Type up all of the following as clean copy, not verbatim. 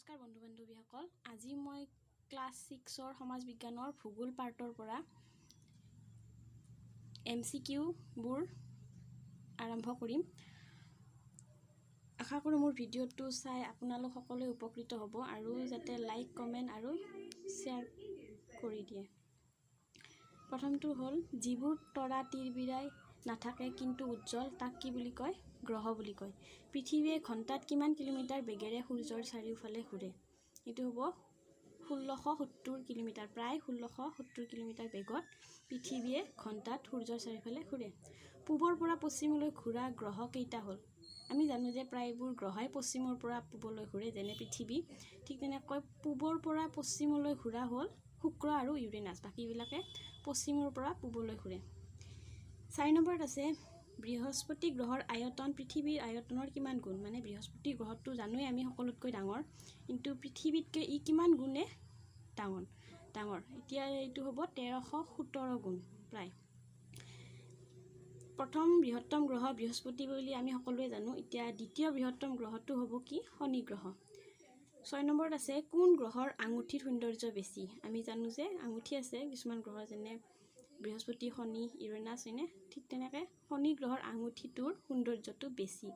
নমস্কাৰ বন্ধু বান্ধৱীসকল, আজি মই ক্লাছ 6ৰ সমাজ বিজ্ঞানৰ ভূগোল পাৰ্টৰ পৰা MCQবোৰ আৰম্ভ কৰিম। আশা কৰোঁ মোৰ ভিডিঅ'টো চাই আপোনালোক সকলোৱে উপকৃত হ'ব আৰু যাতে লাইক, কমেণ্ট আৰু শ্বেয়াৰ কৰি দিয়ে। প্ৰথমটো হ'ল, যিবোৰ তৰা তিৰবিৰাই নাথাকে কিন্তু উজ্জ্বল, তাক কি বুলি কয়? গ্ৰহ বুলি কয়। পৃথিৱীয়ে ঘণ্টাত কিমান কিলোমিটাৰ বেগেৰে সূৰ্যৰ চাৰিওফালে ঘূৰে? এইটো হ'ব 1670 কিলোমিটাৰ, প্ৰায় 1670 কিলোমিটাৰ বেগত পৃথিৱীয়ে ঘণ্টাত সূৰ্যৰ চাৰিওফালে ঘূৰে। পূবৰ পৰা পশ্চিমলৈ ঘূৰা গ্ৰহ কেইটা হ'ল? আমি জানো যে প্ৰায়বোৰ গ্ৰহই পশ্চিমৰ পৰা পূবলৈ ঘূৰে, যেনে পৃথিৱী। ঠিক তেনেকৈ পূবৰ পৰা পশ্চিমলৈ ঘূৰা হ'ল শুক্ৰ আৰু ইউৰেনাছ, বাকীবিলাকে পশ্চিমৰ পৰা পূবলৈ ঘূৰে। 4 নম্বৰত আছে, বৃহস্পতি গ্ৰহৰ আয়তন পৃথিৱীৰ আয়তনৰ কিমান গুণ? মানে বৃহস্পতি গ্ৰহটো জানোৱেই আমি সকলোতকৈ ডাঙৰ, কিন্তু পৃথিৱীতকৈ ই কিমান গুণে ডাঙৰ? এতিয়া এইটো হ'ব 1317 গুণ প্ৰায়। প্ৰথম বৃহত্তম গ্ৰহ বৃহস্পতি বুলি আমি সকলোৱে জানো। এতিয়া দ্বিতীয় বৃহত্তম গ্ৰহটো হ'ব কি? শনি গ্ৰহ। 6 নম্বৰত আছে, কোন গ্ৰহৰ আঙুঠিৰ সৌন্দৰ্য বেছি? আমি জানো যে আঙুঠি আছে কিছুমান গ্ৰহ, যেনে বৃহস্পতি, শনি, ইউৰেনাছ, হয়নে? ঠিক তেনেকৈ শনি গ্ৰহৰ আঙুঠিটোৰ সৌন্দৰ্যটো বেছি।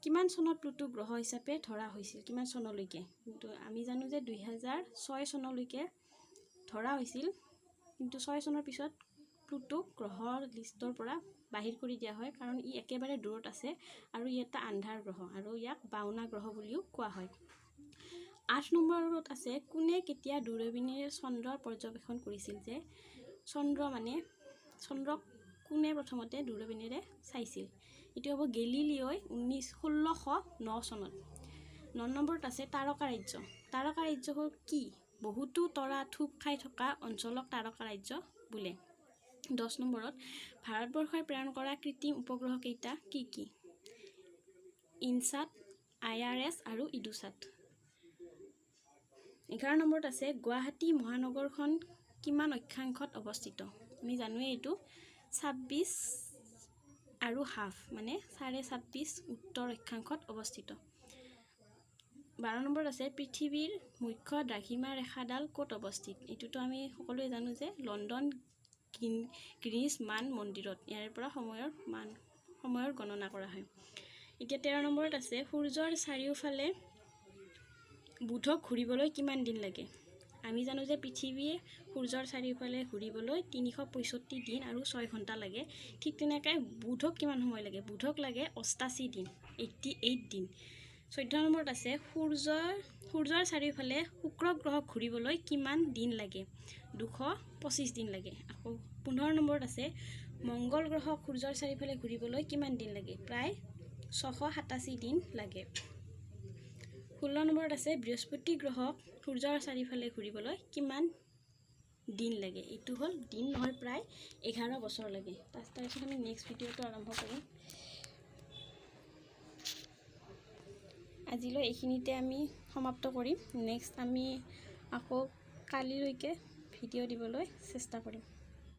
কিমান চনত প্লুটো গ্ৰহ হিচাপে ধৰা হৈছিল? কিমান চনলৈকে? কিন্তু আমি জানো যে 2006 চনলৈকে ধৰা হৈছিল, কিন্তু 6 চনৰ পিছত প্লুটোক গ্ৰহৰ লিষ্টৰ পৰা বাহিৰ কৰি দিয়া হয়, কাৰণ ই একেবাৰে দূৰত আছে আৰু ই এটা আন্ধাৰ গ্ৰহ আৰু ইয়াক বাওনা গ্ৰহ বুলিও কোৱা হয়। 8 নম্বৰত আছে, কোনে কেতিয়া দূৰবীণেৰে চন্দ্ৰ পৰ্যবেক্ষণ কৰিছিল? যে চন্দ্ৰক কোনে প্ৰথমতে দূৰবীণেৰে চাইছিল? এইটো হ'ব গেলিলিঅ'ই 1609 চনত। 9 নম্বৰত আছে, তাৰকা ৰাজ্য। তাৰকা ৰাজ্য হ'ল কি? বহুতো তৰা থোপ খাই থকা অঞ্চলক তাৰকা ৰাজ্য বোলে। 10 নম্বৰত, ভাৰতবৰ্ষই প্ৰেৰণ কৰা কৃত্ৰিম উপগ্ৰহ কেইটা কি কি? ইনচাট, IRS আৰু ইডুচাট। 11 নম্বৰত আছে, গুৱাহাটী মহানগৰখন কিমান অক্ষাংশত অৱস্থিত? আমি জানোৱেই এইটো 26.5, মানে 26.5 উত্তৰ অক্ষাংশত অৱস্থিত। 12 নম্বৰত আছে, পৃথিৱীৰ মুখ্য দ্ৰাঘিমা ৰেখাডাল ক'ত অৱস্থিত? এইটোতো আমি সকলোৱে জানো যে লণ্ডন গ্ৰীনিচ মান মন্দিৰত। ইয়াৰ পৰা সময়ৰ গণনা কৰা হয়। এতিয়া 13 নম্বৰত আছে, সূৰ্যৰ চাৰিওফালে বুধক ঘূৰিবলৈ কিমান দিন লাগে? আমি জানো যে পৃথিৱীয়ে সূৰ্যৰ চাৰিওফালে ঘূৰিবলৈ 365 দিন আৰু 6 ঘণ্টা লাগে। ঠিক তেনেকৈ বুধক কিমান সময় লাগে? বুধক লাগে 88 দিন, 88 দিন। 14 নম্বৰত আছে, সূৰ্যৰ চাৰিওফালে শুক্ৰ গ্ৰহক ঘূৰিবলৈ কিমান দিন লাগে? 225 দিন লাগে। আকৌ 15 নম্বৰত আছে, মংগল গ্ৰহক সূৰ্যৰ চাৰিওফালে ঘূৰিবলৈ কিমান দিন লাগে? প্ৰায় 687 দিন লাগে। 16 নম্বৰত আছে, বৃহস্পতি গ্ৰহক সূৰ্যৰ চাৰিওফালে ঘূৰিবলৈ কিমান দিন লাগে? এইটো হ'ল দিন নহয়, প্ৰায় 11 বছৰ লাগে। তাৰপিছত আমি নেক্সট ভিডিঅ'টো আৰম্ভ কৰিম। আজিলৈ এইখিনিতে আমি সমাপ্ত কৰিম। নেক্সট আমি আকৌ কালিলৈকে ভিডিঅ' দিবলৈ চেষ্টা কৰিম।